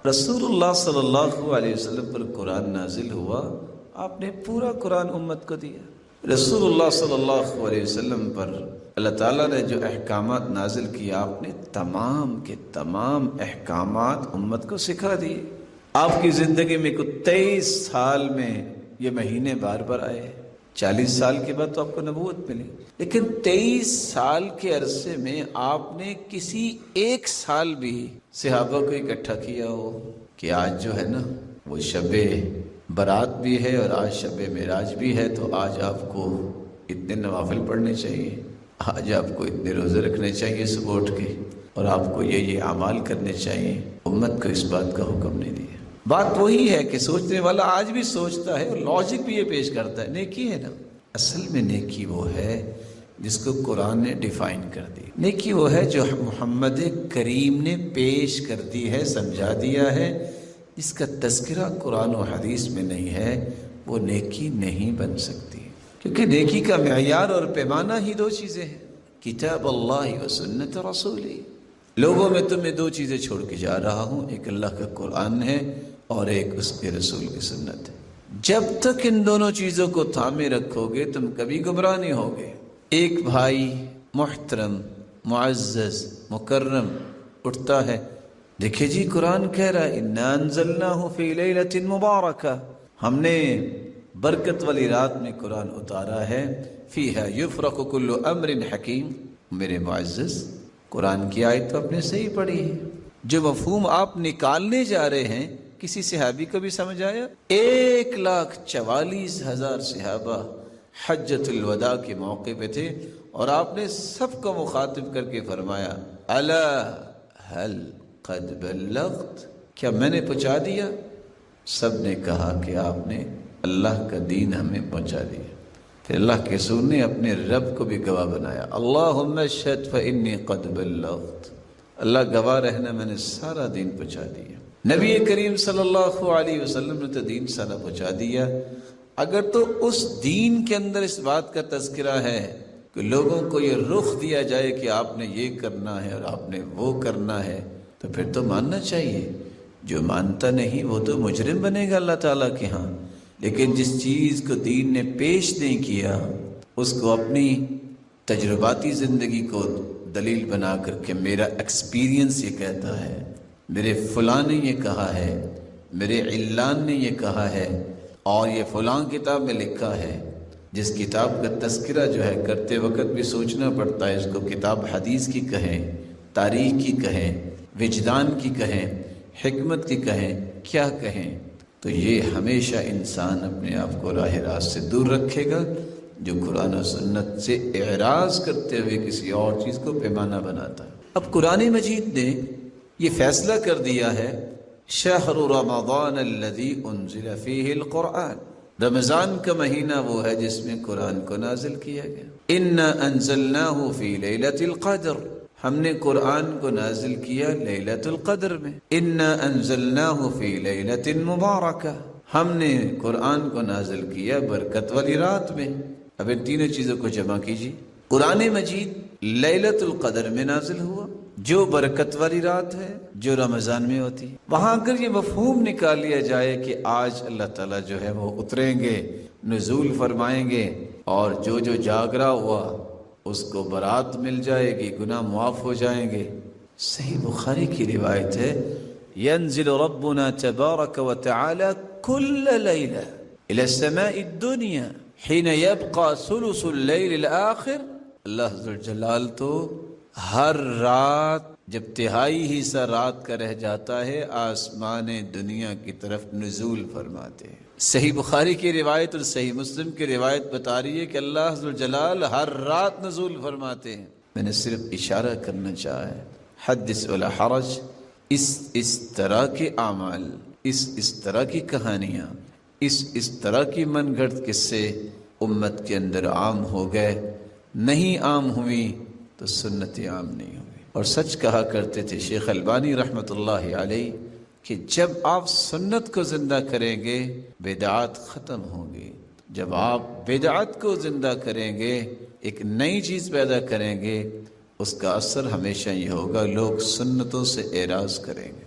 رسول اللہ صلی اللہ علیہ وسلم پر قرآن نازل ہوا، آپ نے پورا قرآن امت کو دیا۔ رسول اللہ صلی اللہ علیہ وسلم پر اللہ تعالیٰ نے جو احکامات نازل کیا، آپ نے تمام کے تمام احکامات امت کو سکھا دیے۔ آپ کی زندگی میں کوئی 23 سال میں یہ مہینے بار بار آئے، 40 سال کے بعد تو آپ کو نبوت ملی، لیکن 23 سال کے عرصے میں آپ نے کسی ایک سال بھی صحابہ کو اکٹھا کیا ہو کہ آج جو ہے نا وہ شب برات بھی ہے اور آج شب معراج بھی ہے، تو آج آپ کو اتنے نوافل پڑھنے چاہیے، آج آپ کو اتنے روزے رکھنے چاہیے صبح اٹھ کے، اور آپ کو یہ اعمال کرنے چاہیے۔ امت کو اس بات کا حکم نہیں دیا۔ بات وہی ہے کہ سوچنے والا آج بھی سوچتا ہے اور لاجک بھی یہ پیش کرتا ہے، نیکی ہے نا۔ اصل میں نیکی وہ ہے جس کو قرآن نے ڈیفائن کر دی۔ نیکی وہ ہے جو محمد کریم نے پیش کر دی ہے، سمجھا دیا ہے۔ اس کا تذکرہ قرآن و حدیث میں نہیں ہے، وہ نیکی نہیں بن سکتی، کیونکہ نیکی کا معیار اور پیمانہ ہی دو چیزیں ہیں، کتاب اللہ و سنت رسولی۔ لوگوں میں تمہیں دو چیزیں چھوڑ کے جا رہا ہوں، ایک اللہ کا قرآن ہے اور ایک اس کے رسول کی سنت ہے۔ جب تک ان دونوں چیزوں کو تھامے رکھو گے تم کبھی گمراہ نہیں ہوگے۔ ایک بھائی محترم معزز مکرم اٹھتا ہے، دیکھیں جی قرآن کہہ رہا ہے اِنَّا أَنزَلْنَاهُ فِي لَيْلَةٍ مُبَارَكَةٍ، ہم نے برکت والی رات میں قرآن اتارا ہے، فِيهَا يُفْرَقُ كُلُّ أَمْرٍ حَكِيمٍ۔ میرے معزز، قرآن کی آیت تو آپ نے صحیح پڑھی ہے، جو مفہوم آپ نکالنے جا رہے ہیں کسی صحابی کو بھی سمجھ آیا؟ 1,44,000 صحابہ حجۃ الوداع کے موقع پہ تھے اور آپ نے سب کو مخاطب کر کے فرمایا الا هل قد بلغت، کیا میں نے پہنچا دیا؟ سب نے کہا کہ آپ نے اللہ کا دین ہمیں پہنچا دیا۔ پھر اللہ کے رسول نے اپنے رب کو بھی گواہ بنایا، اللہم اشہد فانی قد بلغت، اللہ گواہ رہنا میں نے سارا دین پہنچا دیا۔ نبی کریم صلی اللہ علیہ وسلم نے تو دین سارا پہنچا دیا۔ اگر تو اس دین کے اندر اس بات کا تذکرہ ہے کہ لوگوں کو یہ رخ دیا جائے کہ آپ نے یہ کرنا ہے اور آپ نے وہ کرنا ہے، تو پھر تو ماننا چاہیے۔ جو مانتا نہیں وہ تو مجرم بنے گا اللہ تعالیٰ کے ہاں۔ لیکن جس چیز کو دین نے پیش نہیں کیا، اس کو اپنی تجرباتی زندگی کو دلیل بنا کر کے میرا ایکسپیرینس یہ کہتا ہے، میرے فلاں نے یہ کہا ہے، میرے علان نے یہ کہا ہے، اور یہ فلاں کتاب میں لکھا ہے۔ جس کتاب کا تذکرہ جو ہے کرتے وقت بھی سوچنا پڑتا ہے، اس کو کتاب حدیث کی کہیں، تاریخ کی کہیں، وجدان کی کہیں، حکمت کی کہیں، کیا کہیں، تو یہ ہمیشہ انسان اپنے آپ کو راہ راست سے دور رکھے گا جو قرآن و سنت سے اعراض کرتے ہوئے کسی اور چیز کو پیمانہ بناتا ہے۔ اب قرآن مجید نے یہ فیصلہ کر دیا ہے، شہر رمضان الذی انزل فیہ القرآن، رمضان کا مہینہ وہ ہے جس میں قرآن کو نازل کیا گیا۔ انا انزلناہ فی لیلۃ القدر، ہم نے قرآن کو نازل کیا لیلۃ القدر میں۔ انا انزلناہ فی لیلۃ مبارکہ، ہم نے قرآن کو نازل کیا برکت والی رات میں۔ اب ان تینوں چیزوں کو جمع کیجیے۔ قرآن مجید لیلۃ القدر میں نازل ہوا، جو برکت والی رات ہے، جو رمضان میں ہوتی۔ وہاں اگر یہ مفہوم نکال لیا جائے کہ آج اللہ تعالیٰ جو ہے وہ اتریں گے، نزول فرمائیں گے، اور جو جو جاگرا ہوا اس کو برات مل جائے گی، گناہ معاف ہو جائیں گے۔ صحیح بخاری کی روایت ہے، ينزل ربنا تبارک وتعالى كل ليلة إلى السماء الدنيا حين يبقى ثلث الليل الآخر۔ اللہ ذوالجلال تو ہر رات جب تہائی حصہ رات کا رہ جاتا ہے آسمان دنیا کی طرف نزول فرماتے ہیں۔ صحیح بخاری کی روایت اور صحیح مسلم کی روایت بتا رہی ہے کہ اللہ ذوالجلال ہر رات نزول فرماتے ہیں۔ میں نے صرف اشارہ کرنا چاہا ہے، حدث ولا حرج۔ اس طرح کے اعمال، اس طرح کی کہانیاں، اس طرح کی من گھڑت قصے امت کے اندر عام ہو گئے، نہیں عام ہوئی تو سنت عام نہیں ہوئی۔ اور سچ کہا کرتے تھے شیخ البانی رحمۃ اللہ علیہ کہ جب آپ سنت کو زندہ کریں گے بدعات ختم ہوں گی، جب آپ بدعات کو زندہ کریں گے، ایک نئی چیز پیدا کریں گے، اس کا اثر ہمیشہ یہ ہوگا لوگ سنتوں سے اعراض کریں گے۔